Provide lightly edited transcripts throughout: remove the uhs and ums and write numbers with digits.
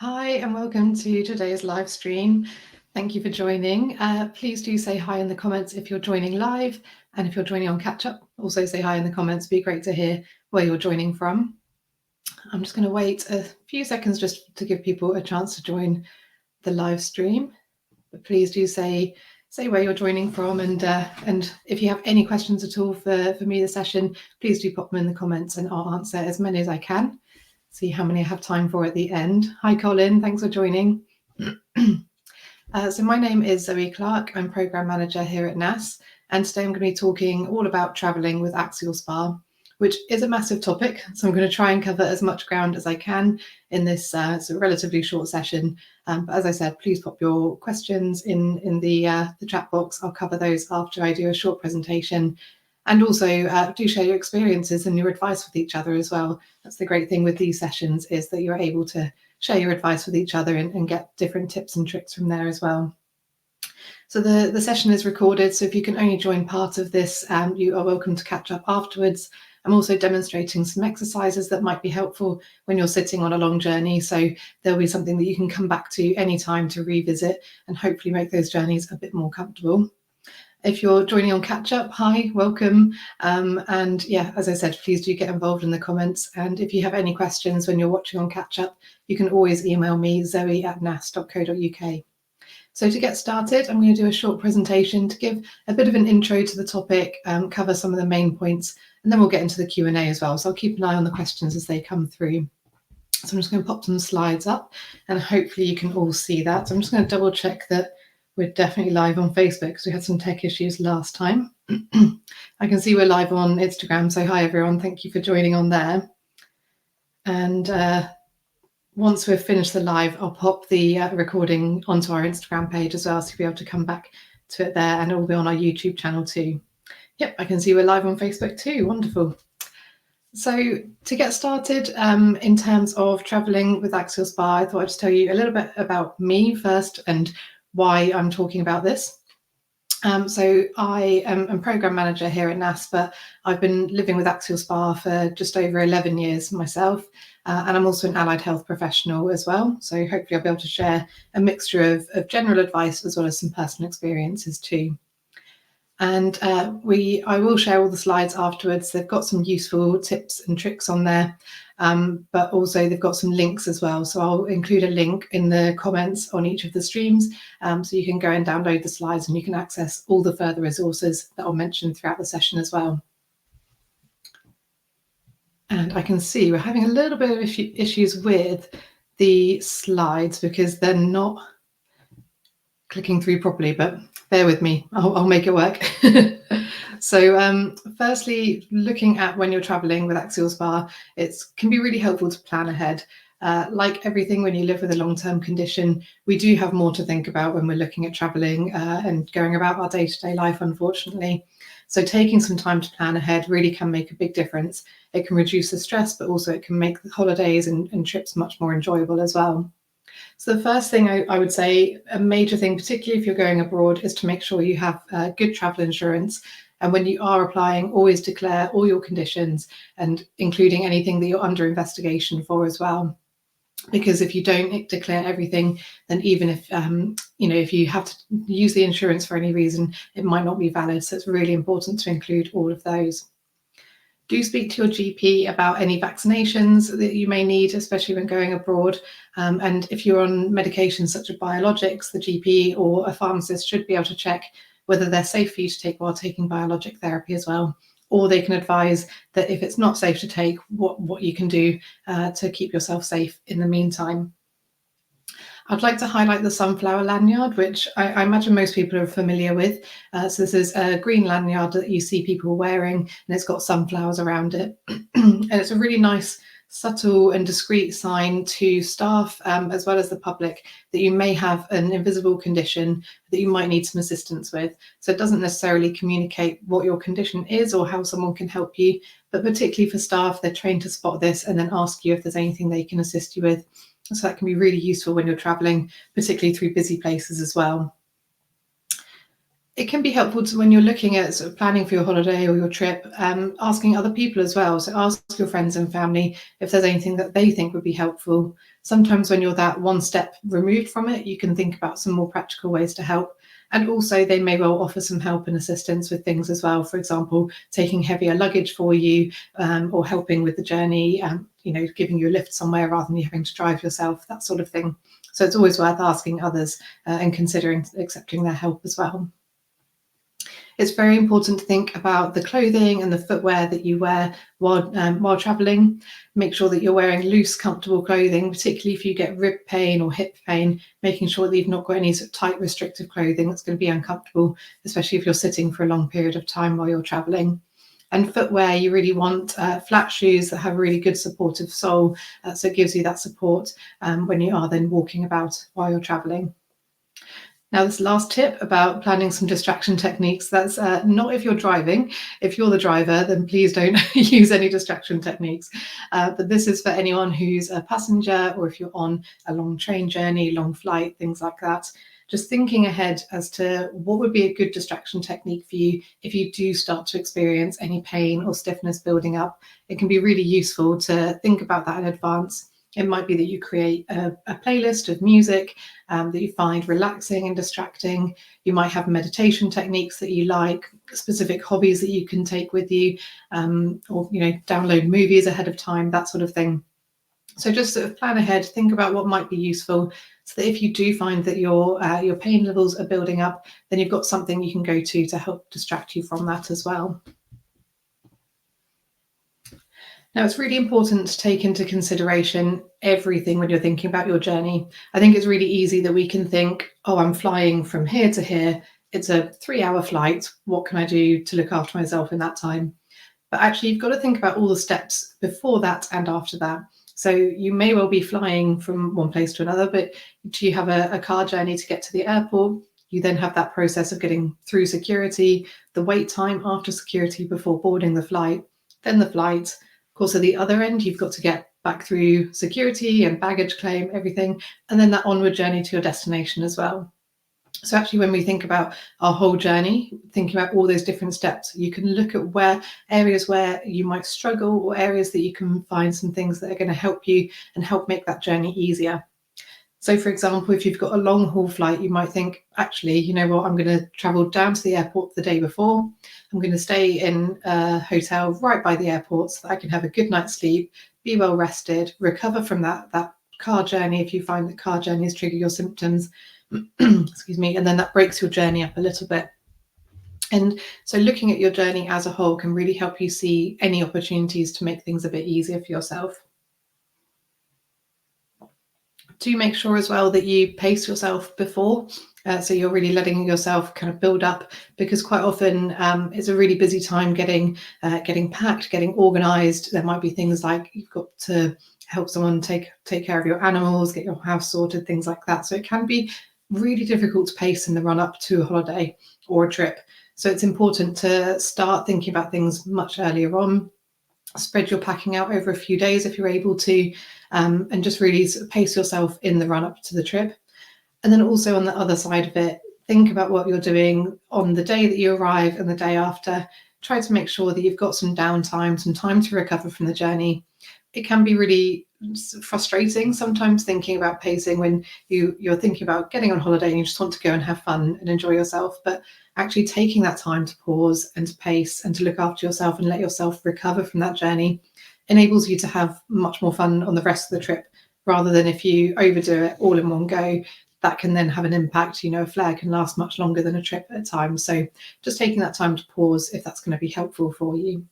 Hi and welcome to today's live stream. Thank you for joining. Please do say hi in the comments if you're joining live, and if you're joining on catch up, also say hi in the comments. It'd be great to hear where you're joining from. I'm just going to wait a few seconds just to give people a chance to join the live stream. But please do say where you're joining from, and if you have any questions at all for me this session, please do pop them in the comments and I'll answer as many as I can. See how many I have time for at the end. Hi Colin, thanks for joining. So my name is Zoe Clark. I'm Programme Manager here at NASS, and today I'm going to be talking all about travelling with Axial SpA, which is a massive topic. So I'm going to try and cover as much ground as I can in this relatively short session. But as I said, please pop your questions in the chat box. I'll cover those after I do a short presentation. And also do share your experiences and your advice with each other as well. That's the great thing with these sessions, is that you're able to share your advice with each other and get different tips and tricks from there as well. So the session is recorded, so if you can only join part of this, you are welcome to catch up afterwards. I'm also demonstrating some exercises that might be helpful when you're sitting on a long journey, so there'll be something that you can come back to anytime to revisit and hopefully make those journeys a bit more comfortable. If you're joining on catch up, hi, welcome. And yeah, as I said, please do get involved in the comments. And if you have any questions when you're watching on catch up, you can always email me, zoe@nass.co.uk. So to get started, I'm going to do a short presentation to give a bit of an intro to the topic, cover some of the main points, and then we'll get into the Q&A as well. So I'll keep an eye on the questions as they come through. So I'm just going to pop some slides up and hopefully you can all see that. So I'm just going to double check that we're definitely live on Facebook because we had some tech issues last time. I can see we're live on Instagram, so hi everyone, thank you for joining on there. And once we've finished the live, I'll pop the recording onto our Instagram page as well, so you'll be able to come back to it there, and it will be on our YouTube channel too. Yep, I can see we're live on Facebook too, wonderful. So to get started, in terms of travelling with Axial SpA, I thought I'd just tell you a little bit about me first and why I'm talking about this. So I am a Programme Manager here at NASS, but I've been living with Axial SpA for just over 11 years myself, and I'm also an allied health professional as well. So hopefully I'll be able to share a mixture of general advice as well as some personal experiences too. And I will share all the slides afterwards. They've got some useful tips and tricks on there, but also they've got some links as well. So I'll include a link in the comments on each of the streams, so you can go and download the slides and you can access all the further resources that I'll mention throughout the session as well. And I can see we're having a little bit of issues with the slides because they're not clicking through properly, but bear with me, I'll make it work. So firstly, looking at when you're traveling with Axial SpA, it can be really helpful to plan ahead. Like everything when you live with a long-term condition, we do have more to think about when we're looking at traveling and going about our day-to-day life, unfortunately. So taking some time to plan ahead really can make a big difference. It can reduce the stress, but also it can make the holidays and trips much more enjoyable as well. So the first thing I would say, a major thing, particularly if you're going abroad, is to make sure you have good travel insurance. And when you are applying, always declare all your conditions, and including anything that you're under investigation for as well. Because if you don't declare everything, then even if if you have to use the insurance for any reason, it might not be valid. So it's really important to include all of those. Do speak to your GP about any vaccinations that you may need, especially when going abroad. And if you're on medications such as biologics, the GP or a pharmacist should be able to check whether they're safe for you to take while taking biologic therapy as well. Or they can advise that if it's not safe to take, what you can do to keep yourself safe in the meantime. I'd like to highlight the sunflower lanyard, which I imagine most people are familiar with. So this is a green lanyard that you see people wearing, and it's got sunflowers around it. And it's a really nice, subtle and discreet sign to staff as well as the public that you may have an invisible condition that you might need some assistance with. So it doesn't necessarily communicate what your condition is or how someone can help you, but particularly for staff, they're trained to spot this and then ask you if there's anything they can assist you with. So that can be really useful when you're traveling, particularly through busy places as well. It can be helpful to, when you're looking at sort of planning for your holiday or your trip, asking other people as well. So ask your friends and family if there's anything that they think would be helpful. Sometimes when you're that one step removed from it, you can think about some more practical ways to help. And also they may well offer some help and assistance with things as well. For example, taking heavier luggage for you, or helping with the journey, giving you a lift somewhere rather than you having to drive yourself, that sort of thing. So it's always worth asking others and considering accepting their help as well. It's very important to think about the clothing and the footwear that you wear while traveling. Make sure that you're wearing loose, comfortable clothing, particularly if you get rib pain or hip pain, making sure that you've not got any sort of tight, restrictive clothing that's going to be uncomfortable, especially if you're sitting for a long period of time while you're traveling. And footwear, you really want flat shoes that have a really good supportive sole, so it gives you that support when you are then walking about while you're traveling. Now, this last tip about planning some distraction techniques, that's not if you're driving. If you're the driver, then please don't use any distraction techniques. But this is for anyone who's a passenger, or if you're on a long train journey, long flight, things like that. Just thinking ahead as to what would be a good distraction technique for you if you do start to experience any pain or stiffness building up. It can be really useful to think about that in advance. It might be that you create a playlist of music that you find relaxing and distracting. You might have meditation techniques that you like, specific hobbies that you can take with you, or download movies ahead of time, that sort of thing. So just sort of plan ahead, think about what might be useful, so that if you do find that your pain levels are building up, then you've got something you can go to help distract you from that as well. Now, it's really important to take into consideration everything when you're thinking about your journey. I think it's really easy that we can think, oh, I'm flying from here to here. It's a 3-hour flight. What can I do to look after myself in that time? But actually, you've got to think about all the steps before that and after that. So you may well be flying from one place to another, but do you have a car journey to get to the airport? You then have that process of getting through security, the wait time after security before boarding the flight, then the flight. Of course, at the other end, you've got to get back through security and baggage claim, everything, and then that onward journey to your destination as well. So actually, when we think about our whole journey, thinking about all those different steps, you can look at areas where you might struggle, or areas that you can find some things that are going to help you and help make that journey easier. So for example, if you've got a long haul flight, you might think, actually, you know what, I'm going to travel down to the airport the day before. I'm going to stay in a hotel right by the airport so that I can have a good night's sleep, be well rested, recover from that car journey if you find that car journeys trigger your symptoms. Excuse me, and then that breaks your journey up a little bit. And so looking at your journey as a whole can really help you see any opportunities to make things a bit easier for yourself. Do make sure as well that you pace yourself before, so you're really letting yourself kind of build up, because quite often it's a really busy time getting packed, getting organized. There might be things like you've got to help someone take care of your animals, get your house sorted, things like that. So it can be really difficult to pace in the run up to a holiday or a trip. So it's important to start thinking about things much earlier on. Spread your packing out over a few days if you're able to, and just really sort of pace yourself in the run up to the trip. And then also on the other side of it, think about what you're doing on the day that you arrive and the day after. Try to make sure that you've got some downtime, some time to recover from the journey. It can be really frustrating sometimes thinking about pacing when you're thinking about getting on holiday and you just want to go and have fun and enjoy yourself. But actually taking that time to pause and to pace and to look after yourself and let yourself recover from that journey enables you to have much more fun on the rest of the trip, rather than if you overdo it all in one go. That can then have an impact. A flare can last much longer than a trip at a time. So just taking that time to pause, if that's going to be helpful for you.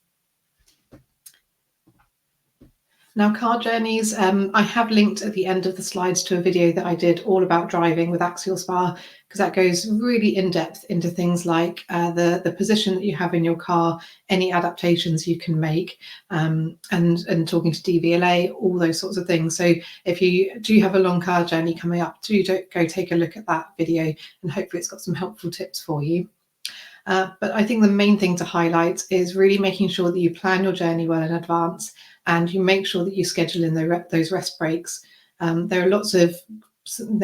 Now, car journeys, I have linked at the end of the slides to a video that I did all about driving with Axial SpA, because that goes really in depth into things like the position that you have in your car, any adaptations you can make, and talking to DVLA, all those sorts of things. So if you do have a long car journey coming up, go take a look at that video, and hopefully it's got some helpful tips for you. But I think the main thing to highlight is really making sure that you plan your journey well in advance, and you make sure that you schedule in those rest breaks. There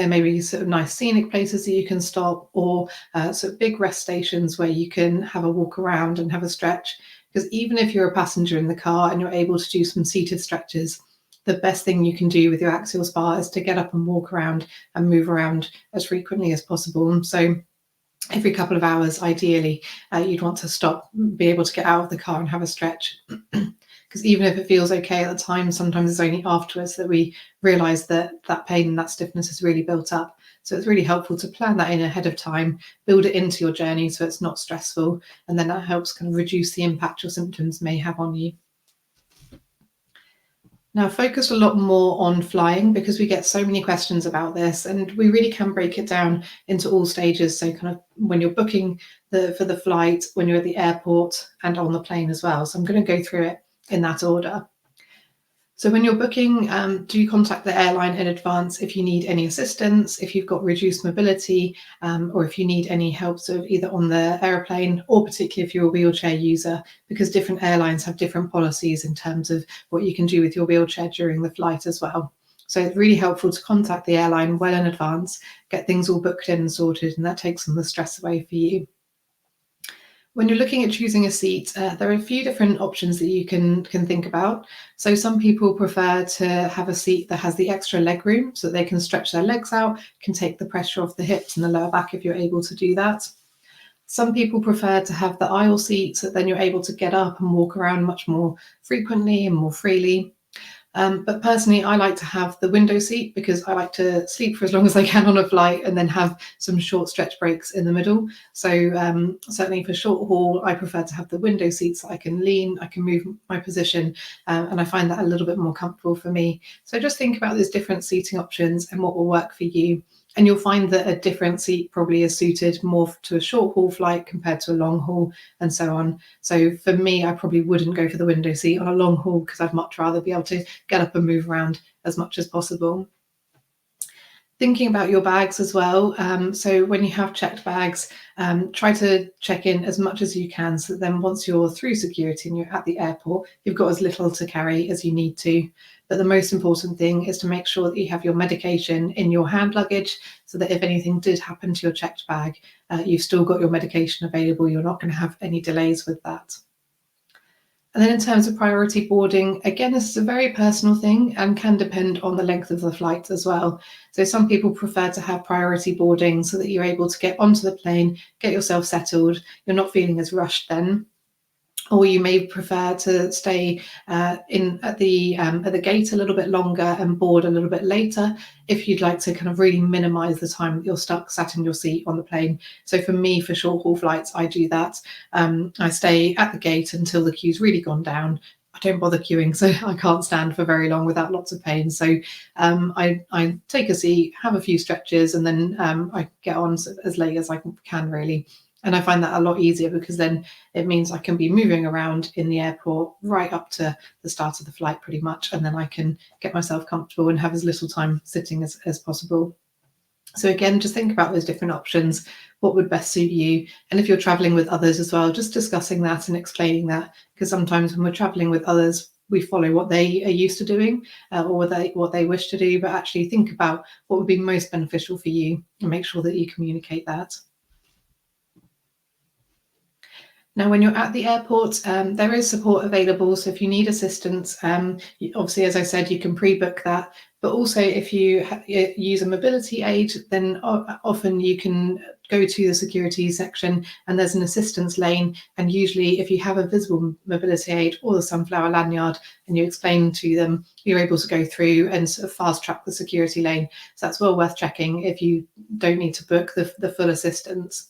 may be sort of nice scenic places that you can stop, or sort of big rest stations where you can have a walk around and have a stretch. Because even if you're a passenger in the car and you're able to do some seated stretches, the best thing you can do with your axial SpA is to get up and walk around and move around as frequently as possible. So every couple of hours, ideally, you'd want to stop, be able to get out of the car and have a stretch. Because even if it feels okay at the time, sometimes it's only afterwards that we realize that that pain and that stiffness has really built up. So it's really helpful to plan that in ahead of time, build it into your journey so it's not stressful, and then that helps kind of reduce the impact your symptoms may have on you. Now, focus a lot more on flying because we get so many questions about this, and we really can break it down into all stages. So kind of when you're booking for the flight, when you're at the airport, and on the plane as well. So I'm going to go through it in that order. So when you're booking, do contact the airline in advance if you need any assistance, if you've got reduced mobility, or if you need any help sort of either on the airplane, or particularly if you're a wheelchair user, because different airlines have different policies in terms of what you can do with your wheelchair during the flight as well. So it's really helpful to contact the airline well in advance, get things all booked in and sorted, and that takes some of the stress away for you. When you're looking at choosing a seat, there are a few different options that you can think about. So some people prefer to have a seat that has the extra leg room so that they can stretch their legs out, can take the pressure off the hips and the lower back if you're able to do that. Some people prefer to have the aisle seat so that then you're able to get up and walk around much more frequently and more freely. But personally, I like to have the window seat because I like to sleep for as long as I can on a flight and then have some short stretch breaks in the middle. So certainly for short haul, I prefer to have the window seat so I can lean, I can move my position, and I find that a little bit more comfortable for me. So just think about those different seating options and what will work for you. And you'll find that a different seat probably is suited more to a short haul flight compared to a long haul and so on. So for me, I probably wouldn't go for the window seat on a long haul because I'd much rather be able to get up and move around as much as possible. Thinking about your bags as well. So when you have checked bags, try to check in as much as you can so that then once you're through security and you're at the airport, you've got as little to carry as you need to. But the most important thing is to make sure that you have your medication in your hand luggage so that if anything did happen to your checked bag, you've still got your medication available. You're not going to have any delays with that. And then in terms of priority boarding, again, this is a very personal thing and can depend on the length of the flight as well. So some people prefer to have priority boarding so that you're able to get onto the plane, get yourself settled, you're not feeling as rushed then. Or you may prefer to stay in at the gate a little bit longer and board a little bit later if you'd like to kind of really minimise the time that you're sat in your seat on the plane. So for me, for short haul flights, I do that. I stay at the gate until the queue's really gone down. I don't bother queuing, so I can't stand for very long without lots of pain. So I take a seat, have a few stretches, and then I get on as late as I can really. And I find that a lot easier because then it means I can be moving around in the airport right up to the start of the flight pretty much. And then I can get myself comfortable and have as little time sitting as possible. So again, just think about those different options, what would best suit you. And if you're traveling with others as well, just discussing that and explaining that, because sometimes when we're traveling with others, we follow what they are used to doing or what they wish to do, but actually think about what would be most beneficial for you and make sure that you communicate that. Now, when you're at the airport, there is support available. So if you need assistance, obviously, as I said, you can pre-book that. But also, if you use a mobility aid, then often you can go to the security section and there's an assistance lane. And usually, if you have a visible mobility aid or the sunflower lanyard and you explain to them, you're able to go through and sort of fast track the security lane. So that's well worth checking if you don't need to book the full assistance.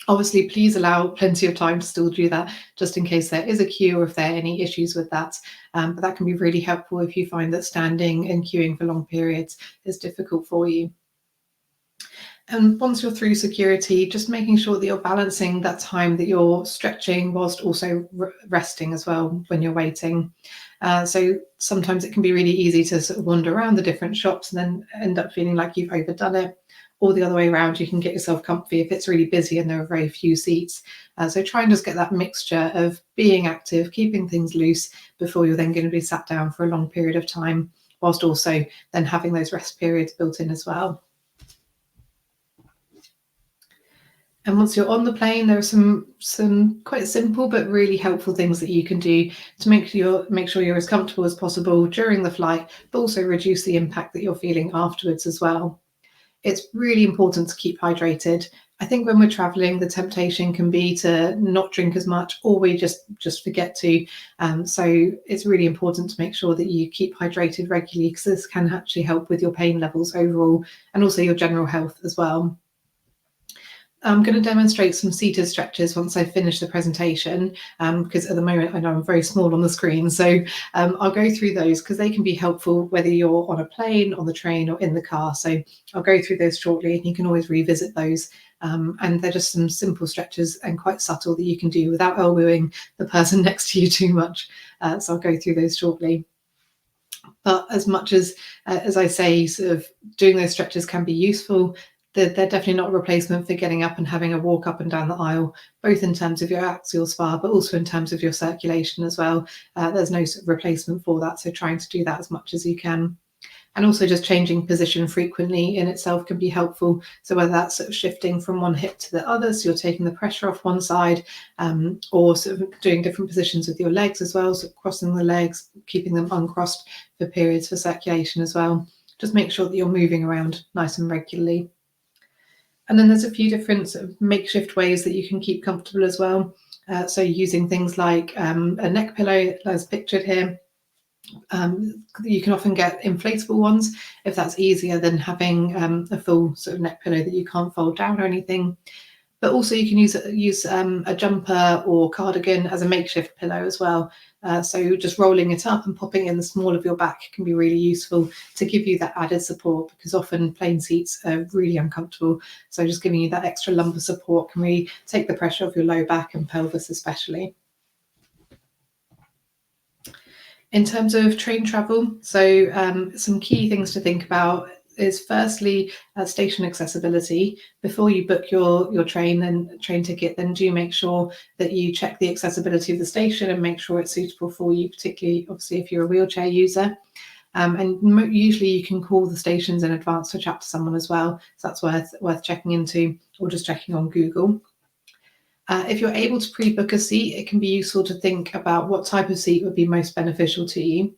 Obviously, please allow plenty of time to still do that, just in case there is a queue or if there are any issues with that. But that can be really helpful if you find that standing and queuing for long periods is difficult for you. And once you're through security, just making sure that you're balancing that time that you're stretching whilst also resting as well when you're waiting. So sometimes it can be really easy to sort of wander around the different shops and then end up feeling like you've overdone it. Or the other way around, you can get yourself comfy if it's really busy and there are very few seats. So try and just get that mixture of being active, keeping things loose before you're then going to be sat down for a long period of time, whilst also then having those rest periods built in as well. And once you're on the plane, there are some quite simple but really helpful things that you can do to make sure you're as comfortable as possible during the flight, but also reduce the impact that you're feeling afterwards as well. It's really important to keep hydrated. I think when we're traveling, the temptation can be to not drink as much, or we just forget to. So it's really important to make sure that you keep hydrated regularly, because this can actually help with your pain levels overall and also your general health as well. I'm going to demonstrate some seated stretches once I finish the presentation, because at the moment I know I'm very small on the screen. So I'll go through those because they can be helpful whether you're on a plane, on the train, or in the car. So I'll go through those shortly, and you can always revisit those. And they're just some simple stretches and quite subtle that you can do without elbowing the person next to you too much. So I'll go through those shortly. But as much as I say, sort of doing those stretches can be useful, they're definitely not a replacement for getting up and having a walk up and down the aisle, both in terms of your axial SpA, but also in terms of your circulation as well. There's no sort of replacement for that, so trying to do that as much as you can. And also just changing position frequently in itself can be helpful. So whether that's sort of shifting from one hip to the other, so you're taking the pressure off one side, or sort of doing different positions with your legs as well, so crossing the legs, keeping them uncrossed for periods for circulation as well. Just make sure that you're moving around nice and regularly. And then there's a few different sort of makeshift ways that you can keep comfortable as well. So using things like a neck pillow, as pictured here. You can often get inflatable ones if that's easier than having a full sort of neck pillow that you can't fold down or anything. But also you can use a jumper or cardigan as a makeshift pillow as well. So just rolling it up and popping it in the small of your back can be really useful to give you that added support, because often plane seats are really uncomfortable. So just giving you that extra lump of support can really take the pressure off your low back and pelvis especially. In terms of train travel, so some key things to think about is firstly station accessibility. Before you book your train ticket, then do make sure that you check the accessibility of the station and make sure it's suitable for you, particularly obviously if you're a wheelchair user. And usually you can call the stations in advance to chat to someone as well, so that's worth checking into, or just checking on Google. If you're able to pre-book a seat, it can be useful to think about what type of seat would be most beneficial to you.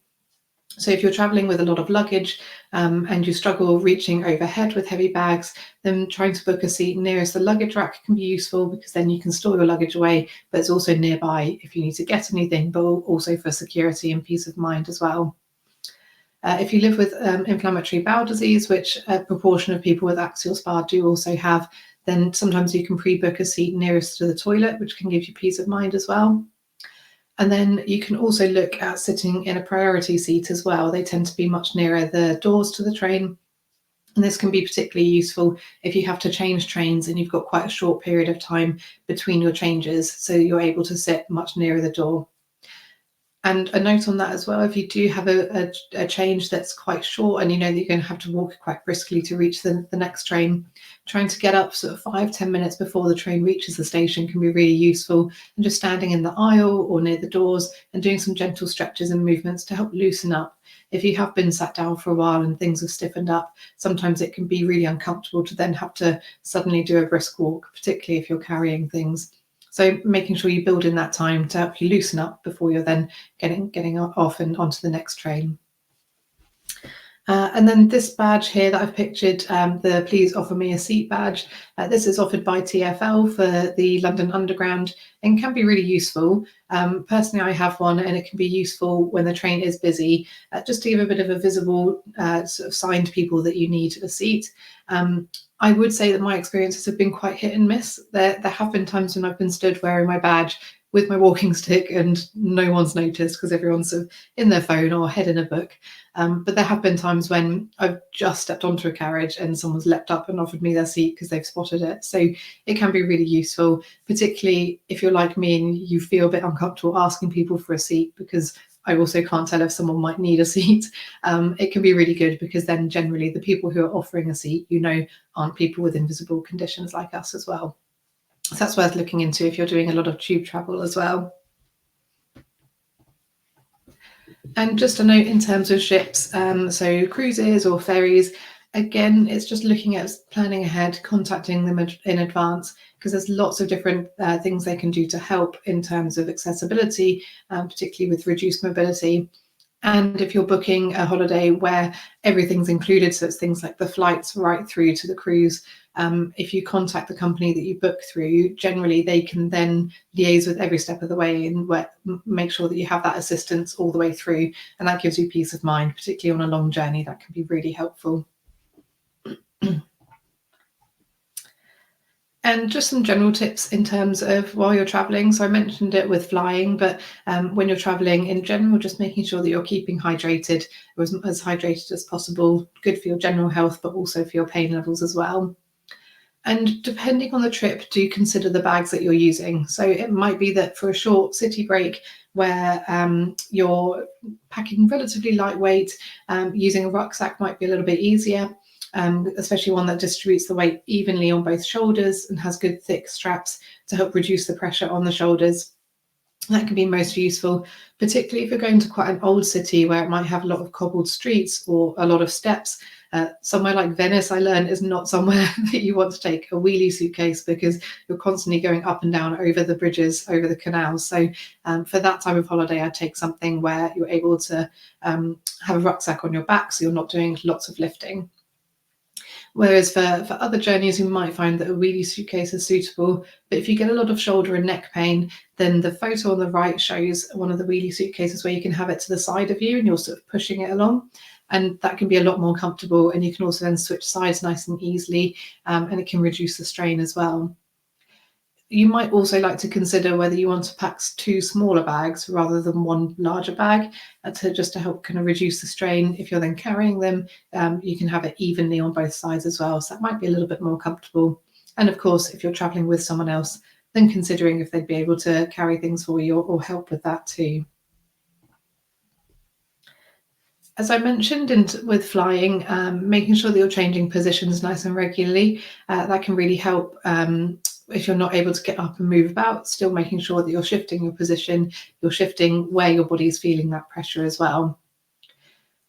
So if you're traveling with a lot of luggage and you struggle reaching overhead with heavy bags, then trying to book a seat nearest the luggage rack can be useful, because then you can store your luggage away, but it's also nearby if you need to get anything, but also for security and peace of mind as well. If you live with inflammatory bowel disease, which a proportion of people with axial SpA do also have, then sometimes you can pre-book a seat nearest to the toilet, which can give you peace of mind as well. And then you can also look at sitting in a priority seat as well. They tend to be much nearer the doors to the train. And this can be particularly useful if you have to change trains and you've got quite a short period of time between your changes, so you're able to sit much nearer the door. And a note on that as well, if you do have a change that's quite short and you know that you're going to have to walk quite briskly to reach the next train, trying to get up sort of 5-10 minutes before the train reaches the station can be really useful. And just standing in the aisle or near the doors and doing some gentle stretches and movements to help loosen up. If you have been sat down for a while and things have stiffened up, sometimes it can be really uncomfortable to then have to suddenly do a brisk walk, particularly if you're carrying things. So making sure you build in that time to help you loosen up before you're then getting off and onto the next train. And then this badge here that I've pictured, the Please Offer Me a Seat badge. This is offered by TfL for the London Underground and can be really useful. Personally, I have one, and it can be useful when the train is busy, just to give a bit of a visible sort of sign to people that you need a seat. I would say that my experiences have been quite hit and miss. There have been times when I've been stood wearing my badge with my walking stick and no one's noticed because everyone's sort of in their phone or head in a book. But there have been times when I've just stepped onto a carriage and someone's leapt up and offered me their seat because they've spotted it. So it can be really useful, particularly if you're like me and you feel a bit uncomfortable asking people for a seat, because I also can't tell if someone might need a seat. It can be really good because then generally the people who are offering a seat, aren't people with invisible conditions like us as well. So that's worth looking into if you're doing a lot of tube travel as well. And just a note in terms of ships, so cruises or ferries, Again, it's just looking at planning ahead, contacting them in advance, because there's lots of different things they can do to help in terms of accessibility, particularly with reduced mobility. And if you're booking a holiday where everything's included, so it's things like the flights right through to the cruise, if you contact the company that you book through, generally they can then liaise with every step of the way and make sure that you have that assistance all the way through. And that gives you peace of mind, particularly on a long journey. That can be really helpful. And just some general tips in terms of while you're traveling. So I mentioned it with flying, but when you're traveling in general, just making sure that you're keeping hydrated, or as hydrated as possible, good for your general health, but also for your pain levels as well. And depending on the trip, do consider the bags that you're using. So it might be that for a short city break where you're packing relatively lightweight, using a rucksack might be a little bit easier. Especially one that distributes the weight evenly on both shoulders and has good thick straps to help reduce the pressure on the shoulders. That can be most useful, particularly if you're going to quite an old city where it might have a lot of cobbled streets or a lot of steps. Somewhere like Venice, I learned, is not somewhere that you want to take a wheelie suitcase, because you're constantly going up and down over the bridges, over the canals. So for that type of holiday, I'd take something where you're able to have a rucksack on your back, so you're not doing lots of lifting. Whereas for other journeys, you might find that a wheelie suitcase is suitable. But if you get a lot of shoulder and neck pain, then the photo on the right shows one of the wheelie suitcases where you can have it to the side of you and you're sort of pushing it along. And that can be a lot more comfortable. And you can also then switch sides nice and easily, and it can reduce the strain as well. You might also like to consider whether you want to pack 2 smaller bags rather than 1 larger bag, just to help kind of reduce the strain. If you're then carrying them, you can have it evenly on both sides as well. So that might be a little bit more comfortable. And of course, if you're traveling with someone else, then considering if they'd be able to carry things for you or help with that too. As I mentioned with flying, making sure that you're changing positions nice and regularly, that can really help. If you're not able to get up and move about, still making sure that you're shifting your position, you're shifting where your body's feeling that pressure as well.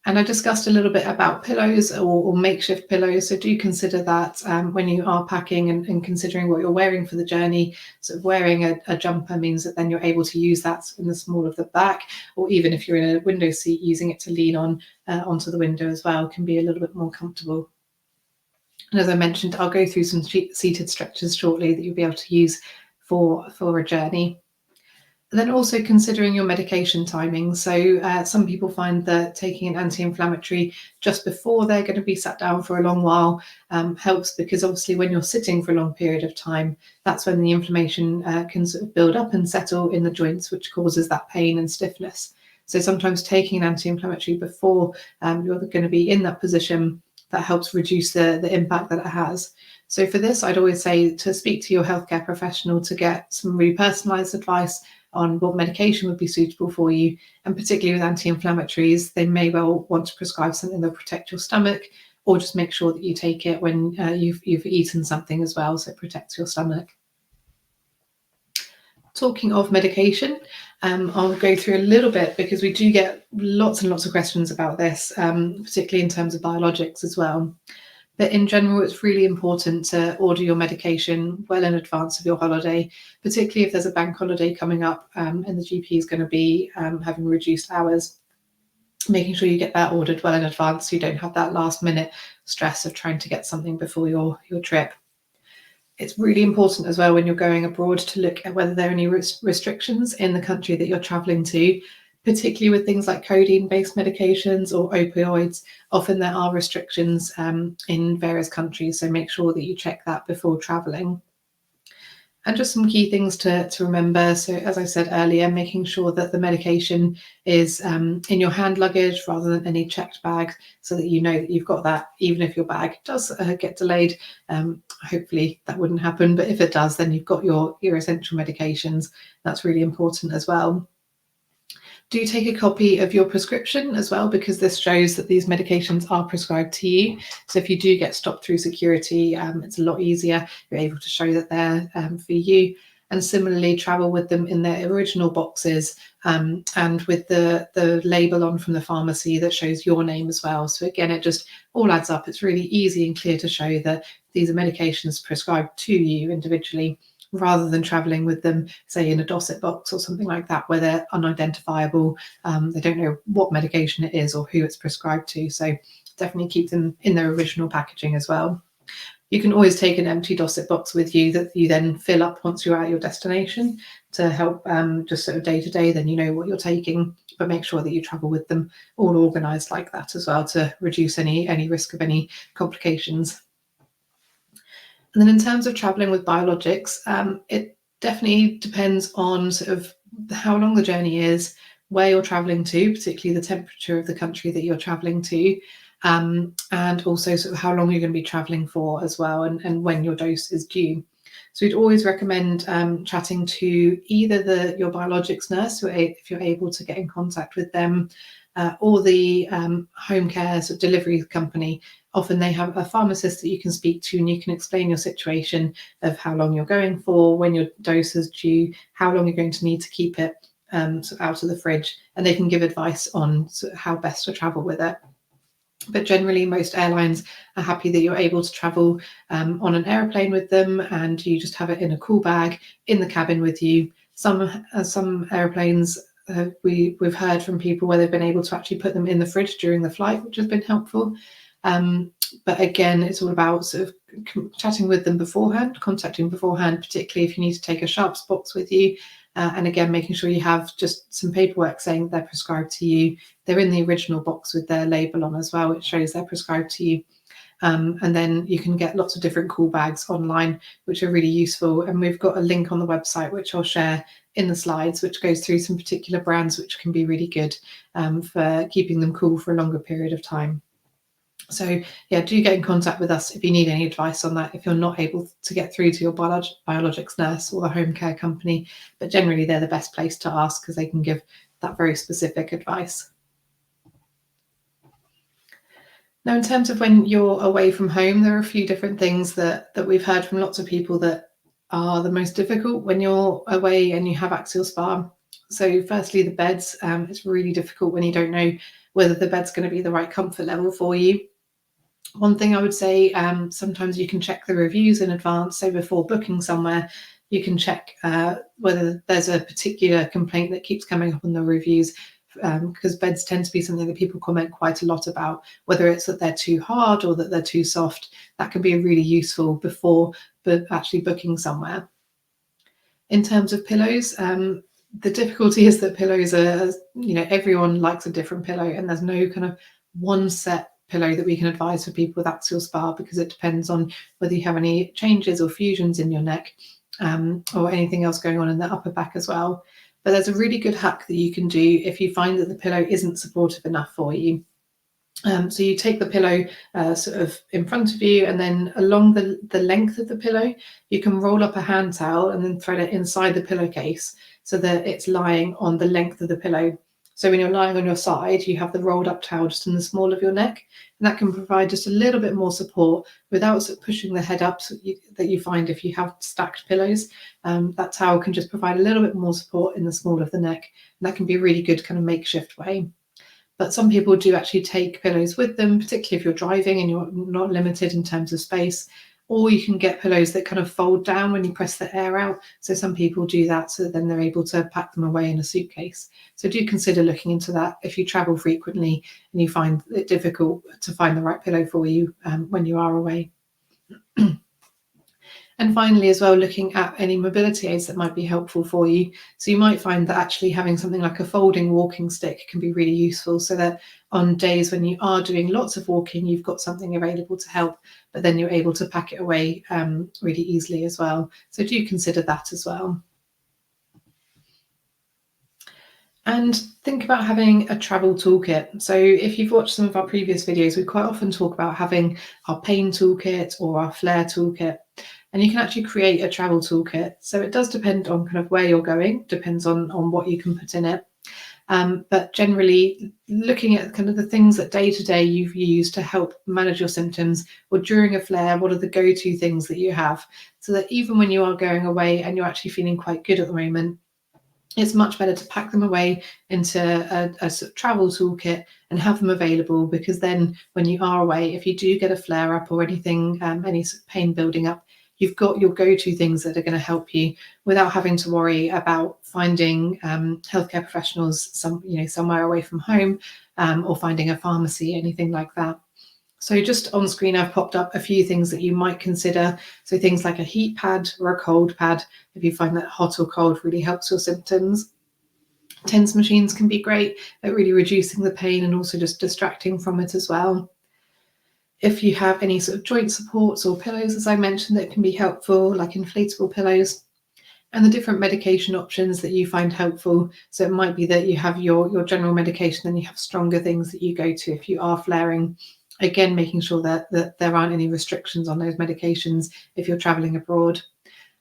And I discussed a little bit about pillows or makeshift pillows. So do consider that when you are packing and considering what you're wearing for the journey. So wearing a jumper means that then you're able to use that in the small of the back, or even if you're in a window seat, using it to lean on onto the window as well can be a little bit more comfortable. And as I mentioned, I'll go through some seated stretches shortly that you'll be able to use for a journey. And then also considering your medication timing. So some people find that taking an anti-inflammatory just before they're going to be sat down for a long while helps, because obviously when you're sitting for a long period of time, that's when the inflammation can sort of build up and settle in the joints, which causes that pain and stiffness. So sometimes taking an anti-inflammatory before you're going to be in that position, that helps reduce the impact that it has. So for this, I'd always say to speak to your healthcare professional to get some really personalised advice on what medication would be suitable for you. And particularly with anti-inflammatories, they may well want to prescribe something that will protect your stomach, or just make sure that you take it when you've eaten something as well, so it protects your stomach. Talking of medication, I'll go through a little bit because we do get lots and lots of questions about this, particularly in terms of biologics as well. But in general, it's really important to order your medication well in advance of your holiday, particularly if there's a bank holiday coming up and the GP is going to be having reduced hours. Making sure you get that ordered well in advance so you don't have that last minute stress of trying to get something before your trip. It's really important as well when you're going abroad to look at whether there are any restrictions in the country that you're traveling to, particularly with things like codeine-based medications or opioids. Often there are restrictions in various countries, so make sure that you check that before traveling. And just some key things to remember. So as I said earlier, making sure that the medication is in your hand luggage rather than any checked bag, so that you know that you've got that, even if your bag does get delayed. Hopefully that wouldn't happen, but if it does, then you've got your essential medications. That's really important as well. Do take a copy of your prescription as well, because this shows that these medications are prescribed to you. So if you do get stopped through security, it's a lot easier. You're able to show that they're for you. and similarly travel with them in their original boxes, and with the label on from the pharmacy that shows your name as well. So again, it just all adds up. It's really easy and clear to show that these are medications prescribed to you individually, rather than traveling with them, say, in a Dorset box or something like that, where they're unidentifiable. They don't know what medication it is or who it's prescribed to. So definitely keep them in their original packaging as well. You can always take an empty Dorset box with you that you then fill up once you're at your destination to help just sort of day to day, then you know what you're taking, but make sure that you travel with them all organised like that as well to reduce any risk of any complications. And then in terms of traveling with biologics, it definitely depends on sort of how long the journey is, where you're traveling to, particularly the temperature of the country that you're traveling to, and also sort of how long you're going to be traveling for as well, and when your dose is due. So we'd always recommend chatting to either your biologics nurse, if you're able to get in contact with them, or the home care sort of delivery company. Often they have a pharmacist that you can speak to, and you can explain your situation of how long you're going for, when your dose is due, how long you're going to need to keep it sort of out of the fridge, and they can give advice on sort of how best to travel with it. But generally, most airlines are happy that you're able to travel on an aeroplane with them, and you just have it in a cool bag in the cabin with you. Some airplanes, we've heard from people where they've been able to actually put them in the fridge during the flight, which has been helpful. But again, it's all about sort of chatting with them beforehand, contacting beforehand, particularly if you need to take a sharps box with you. And again, making sure you have just some paperwork saying they're prescribed to you. They're in the original box with their label on as well, which shows they're prescribed to you. And then you can get lots of different cool bags online, which are really useful. And we've got a link on the website, which I'll share in the slides, which goes through some particular brands, which can be really good for keeping them cool for a longer period of time. So yeah, do get in contact with us if you need any advice on that, if you're not able to get through to your biologics nurse or the home care company. But generally, they're the best place to ask because they can give that very specific advice. Now, in terms of when you're away from home, there are a few different things that we've heard from lots of people that are the most difficult when you're away and you have axial SpA. So firstly, the beds. It's really difficult when you don't know whether the bed's going to be the right comfort level for you. One thing I would say, sometimes you can check the reviews in advance. So before booking somewhere, you can check whether there's a particular complaint that keeps coming up on the reviews, because beds tend to be something that people comment quite a lot about, whether it's that they're too hard or that they're too soft. That can be really useful before actually booking somewhere. In terms of pillows, the difficulty is that pillows are, everyone likes a different pillow, and there's no kind of one set pillow that we can advise for people with axial SpA, because it depends on whether you have any changes or fusions in your neck, or anything else going on in the upper back as well. But there's a really good hack that you can do if you find that the pillow isn't supportive enough for you. So you take the pillow sort of in front of you, and then along the length of the pillow, you can roll up a hand towel and then thread it inside the pillowcase so that it's lying on the length of the pillow. So when you're lying on your side, you have the rolled up towel just in the small of your neck, and that can provide just a little bit more support without sort of pushing the head up that you find if you have stacked pillows. That towel can just provide a little bit more support in the small of the neck, and that can be a really good kind of makeshift way. But some people do actually take pillows with them, particularly if you're driving and you're not limited in terms of space. Or you can get pillows that kind of fold down when you press the air out. So some people do that, so then they're able to pack them away in a suitcase. So do consider looking into that if you travel frequently and you find it difficult to find the right pillow for you when you are away. And finally, as well, looking at any mobility aids that might be helpful for you. So you might find that actually having something like a folding walking stick can be really useful, so that on days when you are doing lots of walking, you've got something available to help, but then you're able to pack it away really easily as well. So do consider that as well. And think about having a travel toolkit. So if you've watched some of our previous videos, we quite often talk about having our pain toolkit or our flare toolkit, and you can actually create a travel toolkit. So it does depend on kind of where you're going, depends on what you can put in it. But generally looking at kind of the things that day to day you've used to help manage your symptoms, or during a flare, what are the go-to things that you have, so that even when you are going away and you're actually feeling quite good at the moment, it's much better to pack them away into a sort of travel toolkit and have them available, because then when you are away, if you do get a flare up or anything, any sort of pain building up, you've got your go-to things that are going to help you without having to worry about finding healthcare professionals somewhere away from home, or finding a pharmacy, anything like that. So just on screen, I've popped up a few things that you might consider. So things like a heat pad or a cold pad, if you find that hot or cold really helps your symptoms. TENS machines can be great at really reducing the pain and also just distracting from it as well. If you have any sort of joint supports or pillows, as I mentioned, that can be helpful, like inflatable pillows, and the different medication options that you find helpful. So it might be that you have your general medication, then you have stronger things that you go to if you are flaring. Again, making sure that there aren't any restrictions on those medications if you're traveling abroad.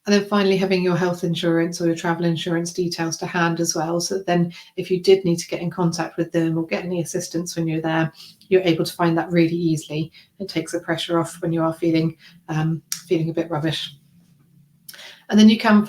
And then finally, having your health insurance or your travel insurance details to hand as well, so that then if you did need to get in contact with them or get any assistance when you're there, you're able to find that really easily. It takes the pressure off when you are feeling a bit rubbish. And then you can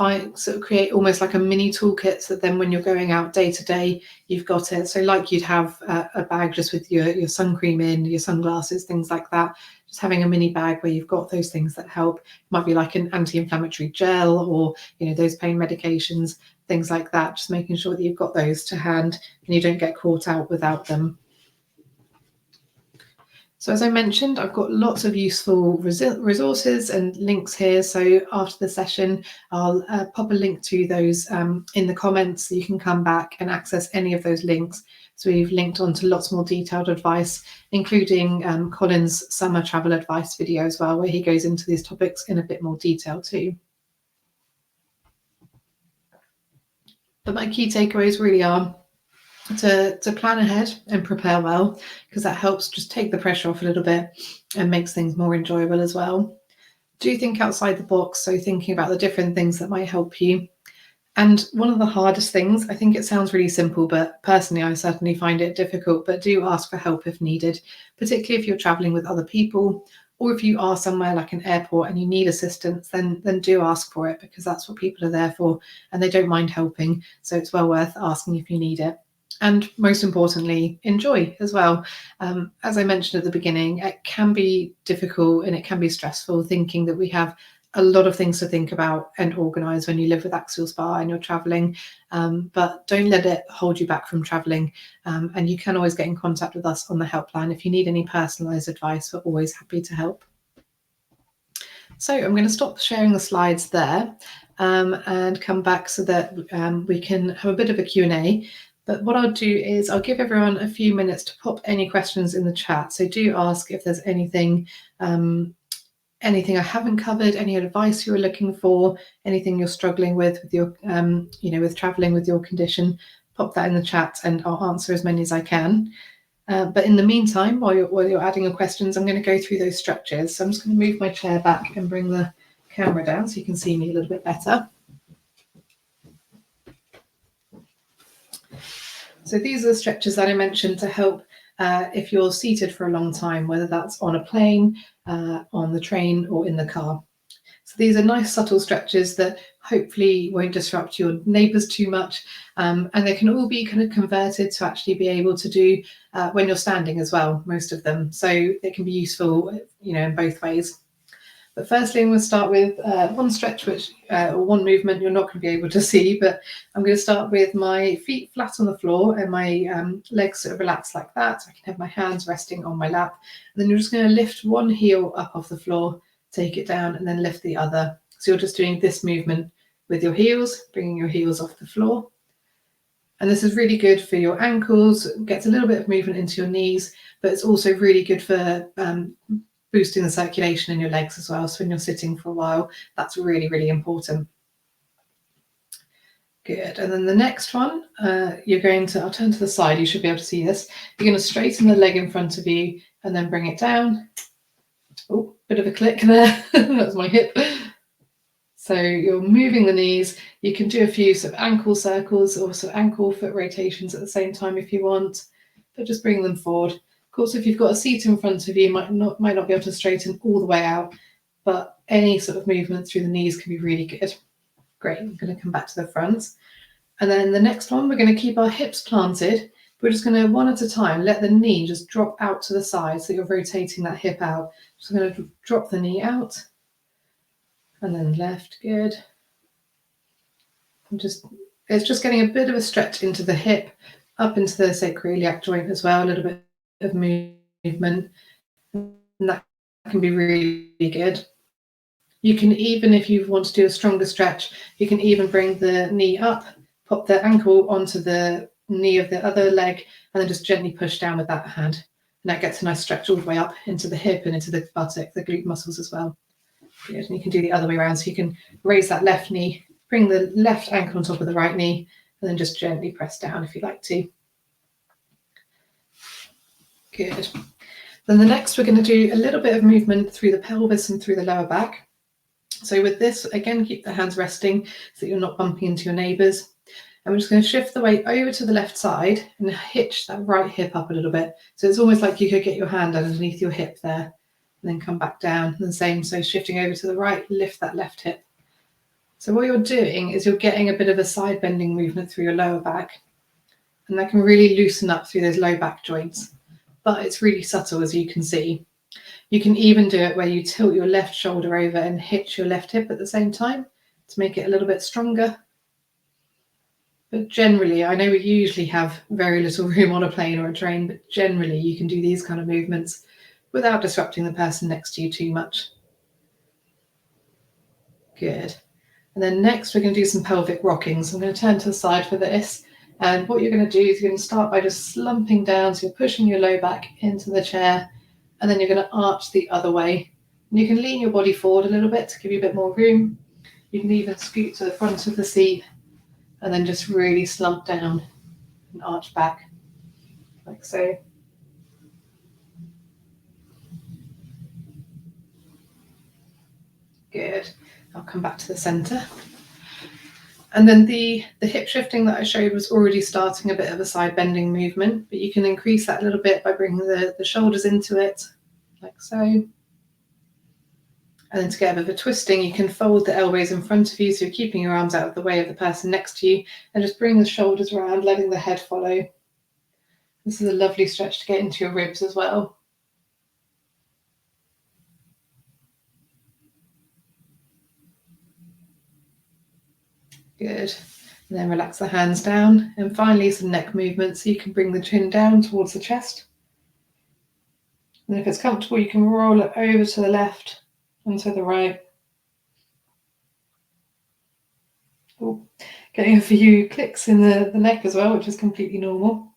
create almost like a mini toolkit, so then when you're going out day to day, you've got it. So like you'd have a bag just with your sun cream in, your sunglasses, things like that. Just having a mini bag where you've got those things that help. It might be like an anti-inflammatory gel, or those pain medications, things like that. Just making sure that you've got those to hand and you don't get caught out without them. So as I mentioned, I've got lots of useful resources and links here. So after the session, I'll pop a link to those in the comments, so you can come back and access any of those links. So we've linked onto lots more detailed advice, including Colin's summer travel advice video as well, where he goes into these topics in a bit more detail too. But my key takeaways really are to plan ahead and prepare well, because that helps just take the pressure off a little bit and makes things more enjoyable as well. Do think outside the box, so thinking about the different things that might help you. And one of the hardest things, I think it sounds really simple, but personally I certainly find it difficult, but do ask for help if needed, particularly if you're traveling with other people, or if you are somewhere like an airport and you need assistance, then do ask for it, because that's what people are there for and they don't mind helping. So it's well worth asking if you need it. And most importantly, enjoy as well. As I mentioned at the beginning, it can be difficult and it can be stressful thinking that we have a lot of things to think about and organise when you live with Axial SpA and you're travelling, but don't let it hold you back from travelling. And you can always get in contact with us on the helpline if you need any personalised advice. We're always happy to help. So I'm going to stop sharing the slides there and come back so that we can have a bit of a Q&A. But what I'll do is I'll give everyone a few minutes to pop any questions in the chat. So do ask if there's anything I haven't covered, any advice you're looking for, anything you're struggling with your, with traveling with your condition. Pop that in the chat and I'll answer as many as I can. But in the meantime, while you're adding your questions, I'm going to go through those structures. So I'm just going to move my chair back and bring the camera down so you can see me a little bit better. So these are the stretches that I mentioned to help if you're seated for a long time, whether that's on a plane, on the train, or in the car. So these are nice subtle stretches that hopefully won't disrupt your neighbours too much, and they can all be kind of converted to actually be able to do when you're standing as well, most of them. So it can be useful, in both ways. But firstly, I'm going to start with one stretch, or one movement you're not going to be able to see, but I'm going to start with my feet flat on the floor and my legs sort of relaxed like that. So I can have my hands resting on my lap. And then you're just going to lift one heel up off the floor, take it down, and then lift the other. So you're just doing this movement with your heels, bringing your heels off the floor. And this is really good for your ankles, gets a little bit of movement into your knees, but it's also really good for boosting the circulation in your legs as well. So when you're sitting for a while, that's really, really important. Good. And then the next one, you're going to, I'll turn to the side, you should be able to see this. You're going to straighten the leg in front of you and then bring it down. Oh, bit of a click there. That's my hip. So you're moving the knees. You can do a few sort of ankle circles or sort of ankle foot rotations at the same time if you want, but just bring them forward. Of course, if you've got a seat in front of you, you might not be able to straighten all the way out, but any sort of movement through the knees can be really good. Great, I'm going to come back to the front. And then the next one, we're going to keep our hips planted. We're just going to, one at a time, let the knee just drop out to the side so you're rotating that hip out. Just going to drop the knee out. And then left, good. It's just getting a bit of a stretch into the hip, up into the sacroiliac joint as well, a little bit of movement. And that can be really good. You can even, if you want to do a stronger stretch, you can even bring the knee up, pop the ankle onto the knee of the other leg, and then just gently push down with that hand. And that gets a nice stretch all the way up into the hip and into the buttock, the glute muscles as well. Good. And you can do the other way around. So you can raise that left knee, bring the left ankle on top of the right knee, and then just gently press down if you like to. Good. Then the next, we're going to do a little bit of movement through the pelvis and through the lower back. So with this, again, keep the hands resting so that you're not bumping into your neighbours. And we're just going to shift the weight over to the left side and hitch that right hip up a little bit. So it's almost like you could get your hand underneath your hip there and then come back down. And the same, so shifting over to the right, lift that left hip. So what you're doing is you're getting a bit of a side bending movement through your lower back. And that can really loosen up through those low back joints. But it's really subtle, as you can see. You can even do it where you tilt your left shoulder over and hitch your left hip at the same time to make it a little bit stronger. But generally, I know we usually have very little room on a plane or a train, but generally you can do these kind of movements without disrupting the person next to you too much. Good. And then next we're going to do some pelvic rocking. So I'm going to turn to the side for this. And what you're going to do is you're going to start by just slumping down. So you're pushing your low back into the chair, and then you're going to arch the other way. And you can lean your body forward a little bit to give you a bit more room. You can even scoot to the front of the seat and then just really slump down and arch back, like so. Good. I'll come back to the center. And then the hip shifting that I showed was already starting a bit of a side bending movement, but you can increase that a little bit by bringing the shoulders into it, like so. And then to get a bit of a twisting, you can fold the elbows in front of you, so you're keeping your arms out of the way of the person next to you, and just bring the shoulders around, letting the head follow. This is a lovely stretch to get into your ribs as well. Good. And then relax the hands down. And finally, some neck movement. So you can bring the chin down towards the chest. And if it's comfortable, you can roll it over to the left and to the right. Ooh, getting a few clicks in the neck as well, which is completely normal.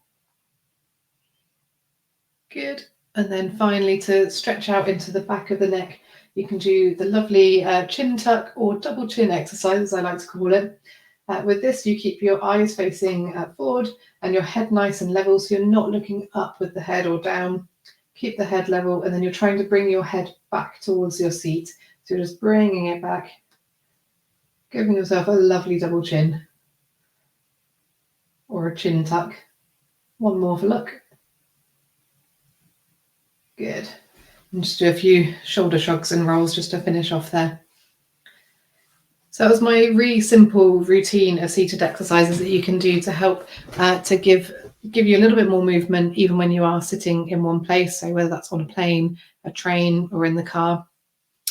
Good. And then finally, to stretch out into the back of the neck, you can do the lovely chin tuck or double chin exercise, as I like to call it. With this, you keep your eyes facing forward and your head nice and level, so you're not looking up with the head or down. Keep the head level, and then you're trying to bring your head back towards your seat. So you're just bringing it back, giving yourself a lovely double chin or a chin tuck. One more for luck. Good. And just do a few shoulder shrugs and rolls just to finish off there. So that was my really simple routine of seated exercises that you can do to help to give you a little bit more movement even when you are sitting in one place. So whether that's on a plane, a train, or in the car.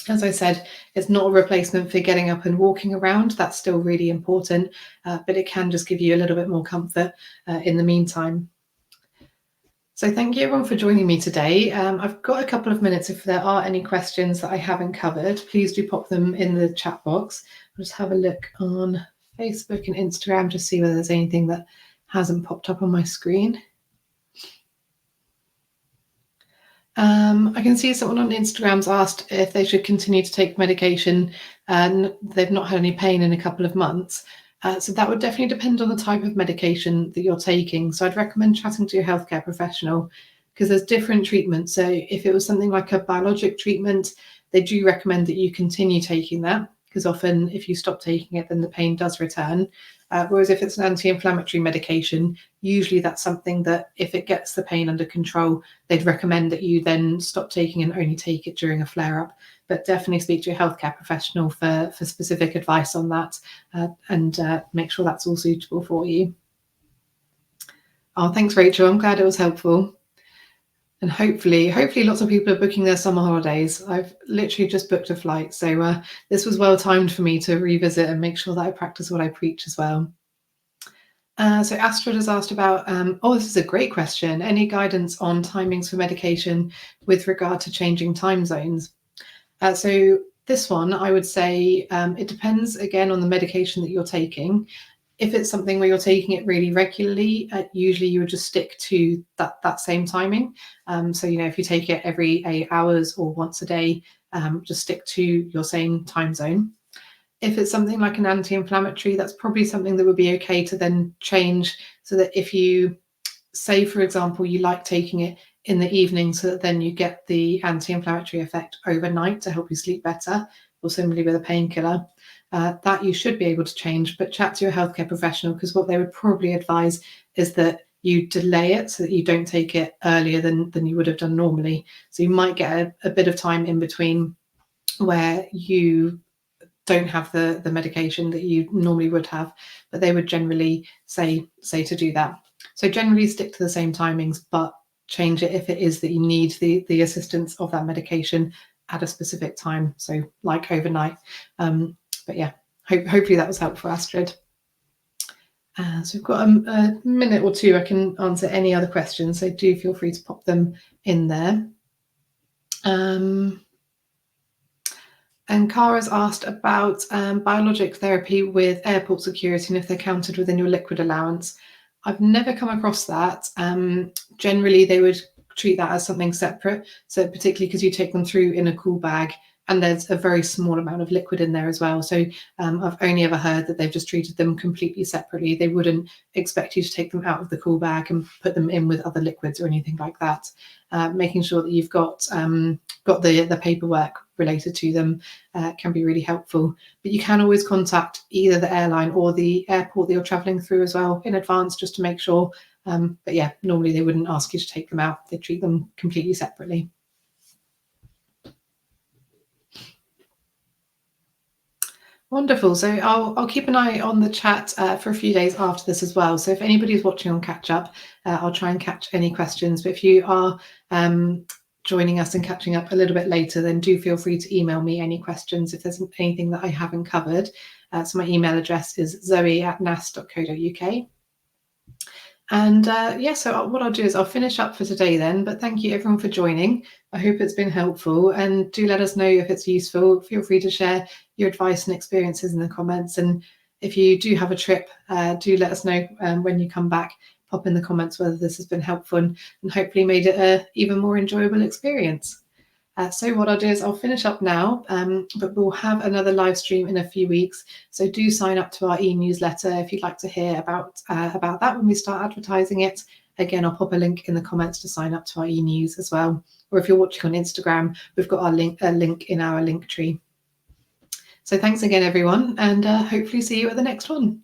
As I said, it's not a replacement for getting up and walking around. That's still really important, but it can just give you a little bit more comfort in the meantime. So thank you everyone for joining me today. I've got a couple of minutes. If there are any questions that I haven't covered, please do pop them in the chat box. I'll just have a look on Facebook and Instagram to see whether there's anything that hasn't popped up on my screen. I can see someone on Instagram's asked if they should continue to take medication and they've not had any pain in a couple of months. So that would definitely depend on the type of medication that you're taking. So I'd recommend chatting to your healthcare professional because there's different treatments. So if it was something like a biologic treatment, they do recommend that you continue taking that because often if you stop taking it, then the pain does return. Whereas if it's an anti-inflammatory medication, usually that's something that if it gets the pain under control, they'd recommend that you then stop taking and only take it during a flare-up. But definitely speak to your healthcare professional for specific advice on that, and make sure that's all suitable for you. Oh, thanks, Rachel. I'm glad it was helpful. And hopefully lots of people are booking their summer holidays. I've literally just booked a flight. So this was well timed for me to revisit and make sure that I practice what I preach as well. So Astrid has asked about, this is a great question. Any guidance on timings for medication with regard to changing time zones? So this one, I would say it depends again on the medication that you're taking. If it's something where you're taking it really regularly, usually you would just stick to that same timing. So, if you take it every 8 hours or once a day, just stick to your same time zone. If it's something like an anti-inflammatory, that's probably something that would be okay to then change, so that if you say, for example, you like taking it in the evening so that then you get the anti-inflammatory effect overnight to help you sleep better, or similarly with a painkiller, that you should be able to change, but chat to your healthcare professional, because what they would probably advise is that you delay it so that you don't take it earlier than you would have done normally. So you might get a bit of time in between where you don't have the medication that you normally would have, but they would generally say to do that. So generally stick to the same timings, but change it if it is that you need the assistance of that medication at a specific time, so like overnight. But yeah, hopefully that was helpful, Astrid. So we've got a minute or two. I can answer any other questions, so do feel free to pop them in there. And Cara's asked about biologic therapy with airport security and if they're counted within your liquid allowance. I've never come across that. Generally, they would treat that as something separate. So particularly because you take them through in a cool bag, and there's a very small amount of liquid in there as well. So I've only ever heard that they've just treated them completely separately. They wouldn't expect you to take them out of the cool bag and put them in with other liquids or anything like that. Making sure that you've got the paperwork related to them can be really helpful. But you can always contact either the airline or the airport that you're traveling through as well in advance, just to make sure. But yeah, normally they wouldn't ask you to take them out. They treat them completely separately. Wonderful. So I'll keep an eye on the chat for a few days after this as well. So if anybody's watching on catch up, I'll try and catch any questions. But if you are joining us and catching up a little bit later, then do feel free to email me any questions if there's anything that I haven't covered. So my email address is zoe@nass.co.uk. And so what I'll do is I'll finish up for today then, but thank you everyone for joining. I hope it's been helpful, and do let us know if it's useful. Feel free to share your advice and experiences in the comments. And if you do have a trip, do let us know when you come back. Pop in the comments whether this has been helpful and hopefully made it an even more enjoyable experience. So what I'll do is I'll finish up now, but we'll have another live stream in a few weeks. So do sign up to our e-newsletter if you'd like to hear about that when we start advertising it. Again, I'll pop a link in the comments to sign up to our e-news as well. Or if you're watching on Instagram, we've got our link in our link tree. So thanks again, everyone, and hopefully see you at the next one.